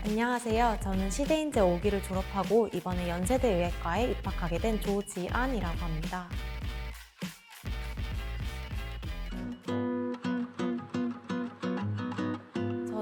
안녕하세요. 저는 시대인재 5기를 졸업하고 이번에 연세대의학과에 입학하게 된 조지안이라고 합니다.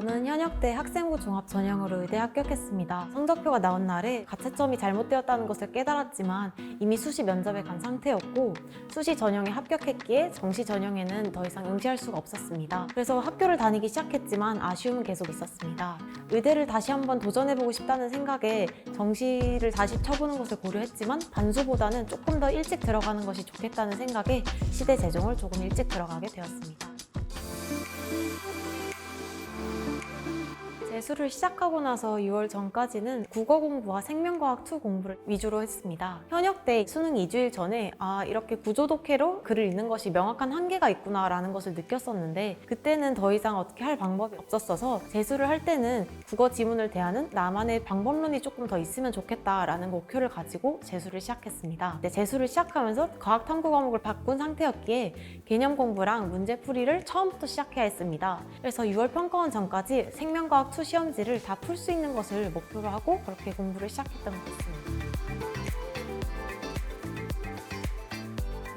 저는 현역대 학생부 종합 전형으로 의대 합격했습니다. 성적표가 나온 날에 가채점이 잘못되었다는 것을 깨달았지만 이미 수시 면접에 간 상태였고 수시 전형에 합격했기에 정시 전형에는 더 이상 응시할 수가 없었습니다. 그래서 학교를 다니기 시작했지만 아쉬움은 계속 있었습니다. 의대를 다시 한번 도전해보고 싶다는 생각에 정시를 다시 쳐보는 것을 고려했지만 반수보다는 조금 더 일찍 들어가는 것이 좋겠다는 생각에 시대 재종을 조금 일찍 들어가게 되었습니다. 재수를 시작하고 나서 6월 전까지는 국어 공부와 생명과학 2 공부를 위주로 했습니다. 현역 때 수능 2주일 전에 이렇게 구조독해로 글을 읽는 것이 명확한 한계가 있구나 라는 것을 느꼈었는데 그때는 더 이상 어떻게 할 방법이 없었어서 재수를 할 때는 국어 지문을 대하는 나만의 방법론이 조금 더 있으면 좋겠다라는 목표를 가지고 재수를 시작했습니다. 근데 재수를 시작하면서 과학 탐구 과목을 바꾼 상태였기에 개념 공부랑 문제풀이를 처음부터 시작해야 했습니다. 그래서 6월 평가원 전까지 생명과학 2 시험지를 다 풀 수 있는 것을 목표로 하고 그렇게 공부를 시작했던 것 같습니다.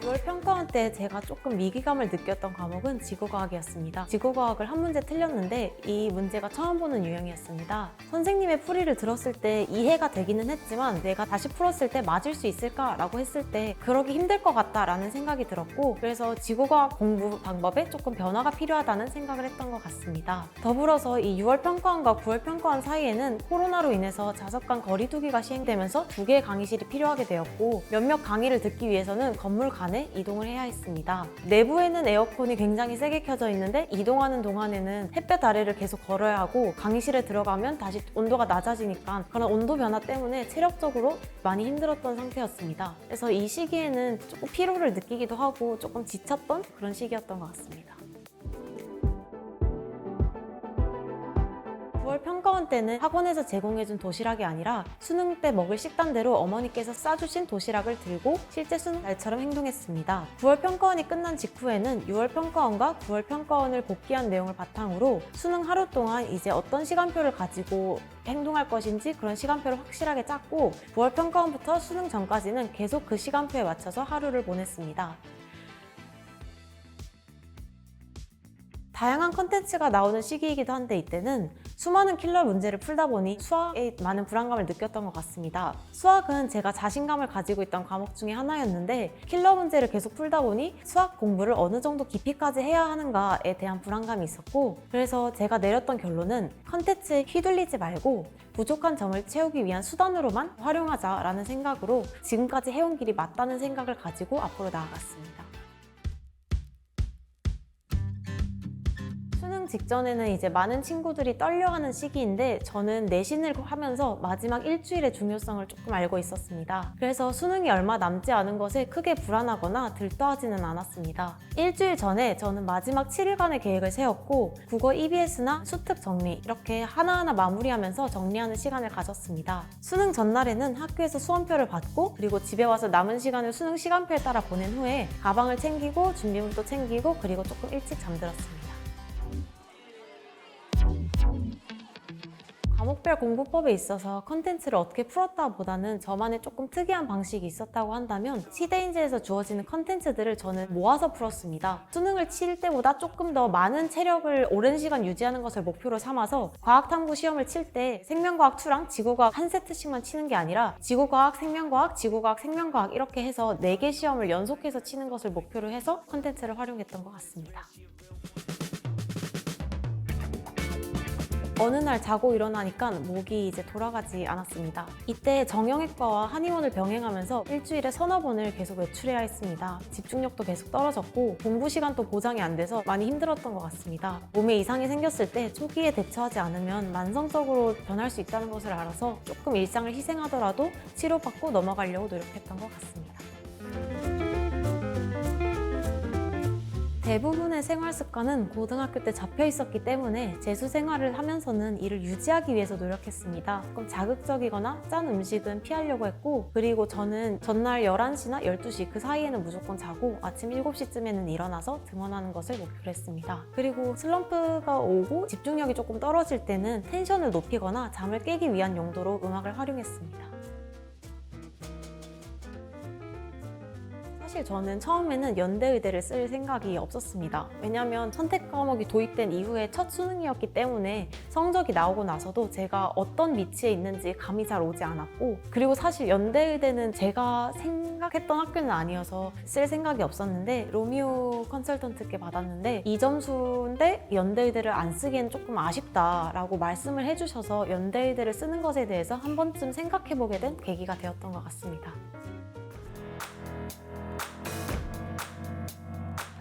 6월 평가원 때 제가 조금 위기감을 느꼈던 과목은 지구과학이었습니다. 지구과학을 한 문제 틀렸는데 이 문제가 처음 보는 유형이었습니다. 선생님의 풀이를 들었을 때 이해가 되기는 했지만 내가 다시 풀었을 때 맞을 수 있을까라고 했을 때 그러기 힘들 것 같다라는 생각이 들었고 그래서 지구과학 공부 방법에 조금 변화가 필요하다는 생각을 했던 것 같습니다. 더불어서 이 6월 평가원과 9월 평가원 사이에는 코로나로 인해서 좌석 간 거리 두기가 시행되면서 2개의 강의실이 필요하게 되었고 몇몇 강의를 듣기 위해서는 건물 간에 이동을 해야 했습니다. 내부에는 에어컨이 굉장히 세게 켜져 있는데 이동하는 동안에는 햇볕 아래를 계속 걸어야 하고 강의실에 들어가면 다시 온도가 낮아지니까 그런 온도 변화 때문에 체력적으로 많이 힘들었던 상태였습니다. 그래서 이 시기에는 조금 피로를 느끼기도 하고 조금 지쳤던 그런 시기였던 것 같습니다. 9월 평가원 때는 학원에서 제공해준 도시락이 아니라 수능 때 먹을 식단대로 어머니께서 싸주신 도시락을 들고 실제 수능 날처럼 행동했습니다. 9월 평가원이 끝난 직후에는 6월 평가원과 9월 평가원을 복귀한 내용을 바탕으로 수능 하루 동안 이제 어떤 시간표를 가지고 행동할 것인지 그런 시간표를 확실하게 짰고 9월 평가원부터 수능 전까지는 계속 그 시간표에 맞춰서 하루를 보냈습니다. 다양한 컨텐츠가 나오는 시기이기도 한데 이때는 수많은 킬러 문제를 풀다 보니 수학에 많은 불안감을 느꼈던 것 같습니다. 수학은 제가 자신감을 가지고 있던 과목 중에 하나였는데 킬러 문제를 계속 풀다 보니 수학 공부를 어느 정도 깊이까지 해야 하는가에 대한 불안감이 있었고 그래서 제가 내렸던 결론은 컨텐츠에 휘둘리지 말고 부족한 점을 채우기 위한 수단으로만 활용하자라는 생각으로 지금까지 해온 길이 맞다는 생각을 가지고 앞으로 나아갔습니다. 수능 직전에는 이제 많은 친구들이 떨려하는 시기인데 저는 내신을 하면서 마지막 일주일의 중요성을 조금 알고 있었습니다. 그래서 수능이 얼마 남지 않은 것에 크게 불안하거나 들떠하지는 않았습니다. 일주일 전에 저는 마지막 7일간의 계획을 세웠고 국어 EBS나 수특 정리 이렇게 하나하나 마무리하면서 정리하는 시간을 가졌습니다. 수능 전날에는 학교에서 수험표를 받고 그리고 집에 와서 남은 시간을 수능 시간표에 따라 보낸 후에 가방을 챙기고 준비물도 챙기고 그리고 조금 일찍 잠들었습니다. 과목별 공부법에 있어서 컨텐츠를 어떻게 풀었다 보다는 저만의 조금 특이한 방식이 있었다고 한다면 시대인재에서 주어지는 컨텐츠들을 저는 모아서 풀었습니다. 수능을 칠 때보다 조금 더 많은 체력을 오랜 시간 유지하는 것을 목표로 삼아서 과학탐구 시험을 칠 때 생명과학 2랑 지구과학 한 세트씩만 치는 게 아니라 지구과학, 생명과학, 지구과학, 생명과학 이렇게 해서 4개 시험을 연속해서 치는 것을 목표로 해서 컨텐츠를 활용했던 것 같습니다. 어느 날 자고 일어나니까 목이 이제 돌아가지 않았습니다. 이때 정형외과와 한의원을 병행하면서 일주일에 서너 번을 계속 외출해야 했습니다. 집중력도 계속 떨어졌고 공부 시간도 보장이 안 돼서 많이 힘들었던 것 같습니다. 몸에 이상이 생겼을 때 초기에 대처하지 않으면 만성적으로 변할 수 있다는 것을 알아서 조금 일상을 희생하더라도 치료받고 넘어가려고 노력했던 것 같습니다. 대부분의 생활 습관은 고등학교 때 잡혀 있었기 때문에 재수 생활을 하면서는 이를 유지하기 위해서 노력했습니다. 조금 자극적이거나 짠 음식은 피하려고 했고, 그리고 저는 전날 11시나 12시 그 사이에는 무조건 자고 아침 7시쯤에는 일어나서 등원하는 것을 목표로 했습니다. 그리고 슬럼프가 오고 집중력이 조금 떨어질 때는 텐션을 높이거나 잠을 깨기 위한 용도로 음악을 활용했습니다. 사실 저는 처음에는 연대의대를 쓸 생각이 없었습니다. 왜냐하면 선택 과목이 도입된 이후에 첫 수능이었기 때문에 성적이 나오고 나서도 제가 어떤 위치에 있는지 감이 잘 오지 않았고, 그리고 사실 연대의대는 제가 생각했던 학교는 아니어서 쓸 생각이 없었는데 로미오 컨설턴트께 받았는데 이 점수인데 연대의대를 안 쓰기엔 조금 아쉽다라고 말씀을 해주셔서 연대의대를 쓰는 것에 대해서 한 번쯤 생각해보게 된 계기가 되었던 것 같습니다.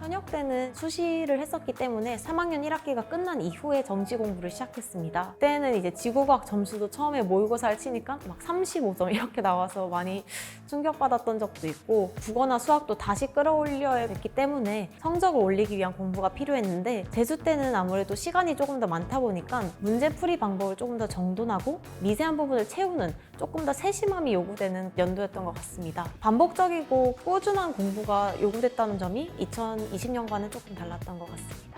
현역 때는 수시를 했었기 때문에 3학년 1학기가 끝난 이후에 정시 공부를 시작했습니다. 그때는 이제 지구과학 점수도 처음에 모의고사를 치니까 막 35점 이렇게 나와서 많이 충격받았던 적도 있고, 국어나 수학도 다시 끌어올려야 했기 때문에 성적을 올리기 위한 공부가 필요했는데, 재수 때는 아무래도 시간이 조금 더 많다 보니까 문제풀이 방법을 조금 더 정돈하고 미세한 부분을 채우는 조금 더 세심함이 요구되는 연도였던 것 같습니다. 반복적이고 꾸준한 공부가 요구됐다는 점이 2020년과는 조금 달랐던 것 같습니다.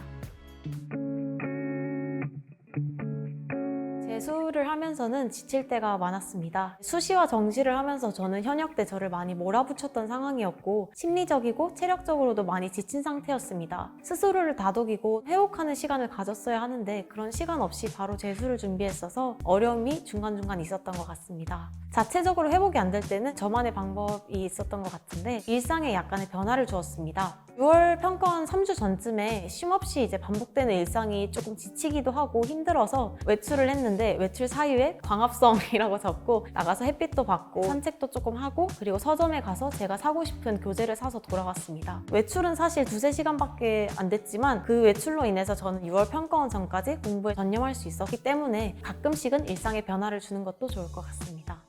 재수를 하면서는 지칠 때가 많았습니다. 수시와 정시를 하면서 저는 현역 때 저를 많이 몰아붙였던 상황이었고, 심리적이고 체력적으로도 많이 지친 상태였습니다. 스스로를 다독이고 회복하는 시간을 가졌어야 하는데 그런 시간 없이 바로 재수를 준비했어서 어려움이 중간중간 있었던 것 같습니다. 자체적으로 회복이 안 될 때는 저만의 방법이 있었던 것 같은데 일상에 약간의 변화를 주었습니다. 6월 평가원 3주 전쯤에 쉼없이 이제 반복되는 일상이 조금 지치기도 하고 힘들어서 외출을 했는데, 외출 사유에 광합성이라고 적고 나가서 햇빛도 받고 산책도 조금 하고, 그리고 서점에 가서 제가 사고 싶은 교재를 사서 돌아왔습니다. 외출은 사실 2~3시간밖에 안 됐지만 그 외출로 인해서 저는 6월 평가원 전까지 공부에 전념할 수 있었기 때문에 가끔씩은 일상에 변화를 주는 것도 좋을 것 같습니다.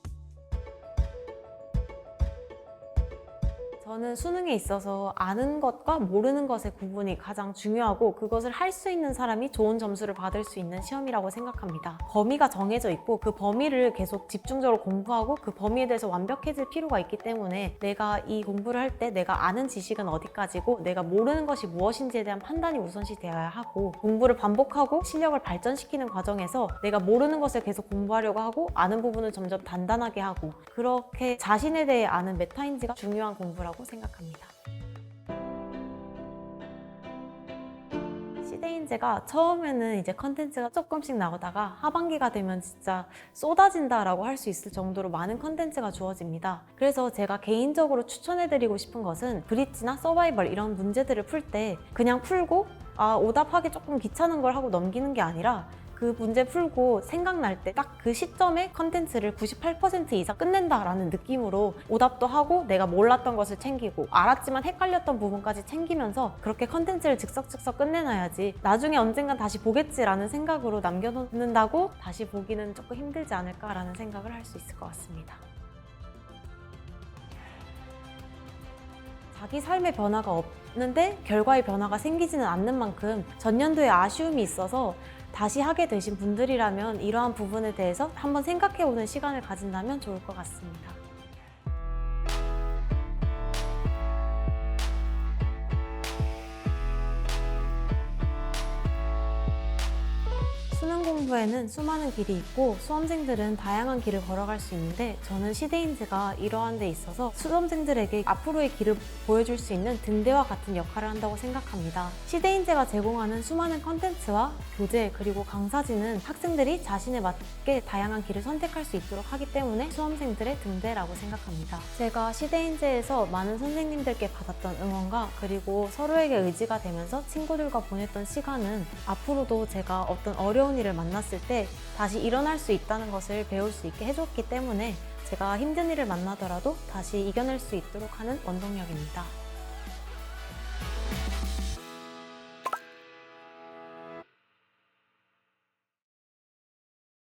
저는 수능에 있어서 아는 것과 모르는 것의 구분이 가장 중요하고, 그것을 할 수 있는 사람이 좋은 점수를 받을 수 있는 시험이라고 생각합니다. 범위가 정해져 있고 그 범위를 계속 집중적으로 공부하고 그 범위에 대해서 완벽해질 필요가 있기 때문에 내가 이 공부를 할 때 내가 아는 지식은 어디까지고 내가 모르는 것이 무엇인지에 대한 판단이 우선시 되어야 하고, 공부를 반복하고 실력을 발전시키는 과정에서 내가 모르는 것을 계속 공부하려고 하고 아는 부분은 점점 단단하게 하고, 그렇게 자신에 대해 아는 메타인지가 중요한 공부라고 생각합니다. 시대인재가 처음에는 이제 컨텐츠가 조금씩 나오다가 하반기가 되면 진짜 쏟아진다라고 할 수 있을 정도로 많은 컨텐츠가 주어집니다. 그래서 제가 개인적으로 추천해드리고 싶은 것은 브릿지나 서바이벌 이런 문제들을 풀 때 그냥 풀고 오답하기 조금 귀찮은 걸 하고 넘기는 게 아니라 그 문제 풀고 생각날 때 딱 그 시점에 컨텐츠를 98% 이상 끝낸다라는 느낌으로 오답도 하고 내가 몰랐던 것을 챙기고 알았지만 헷갈렸던 부분까지 챙기면서 그렇게 컨텐츠를 즉석즉석 끝내놔야지 나중에 언젠간 다시 보겠지라는 생각으로 남겨놓는다고 다시 보기는 조금 힘들지 않을까라는 생각을 할 수 있을 것 같습니다. 자기 삶의 변화가 없는데 결과의 변화가 생기지는 않는 만큼 전년도에 아쉬움이 있어서 다시 하게 되신 분들이라면 이러한 부분에 대해서 한번 생각해보는 시간을 가진다면 좋을 것 같습니다. 수능 공부에는 수많은 길이 있고 수험생들은 다양한 길을 걸어갈 수 있는데, 저는 시대인재가 이러한 데 있어서 수험생들에게 앞으로의 길을 보여줄 수 있는 등대와 같은 역할을 한다고 생각합니다. 시대인재가 제공하는 수많은 컨텐츠와 교재 그리고 강사진은 학생들이 자신에 맞게 다양한 길을 선택할 수 있도록 하기 때문에 수험생들의 등대라고 생각합니다. 제가 시대인재에서 많은 선생님들께 받았던 응원과 그리고 서로에게 의지가 되면서 친구들과 보냈던 시간은 앞으로도 제가 어떤 어려운 일을 만났을 때 다시 일어날 수 있다는 것을 배울 수 있게 해줬기 때문에 제가 힘든 일을 만나더라도 다시 이겨낼 수 있도록 하는 원동력입니다.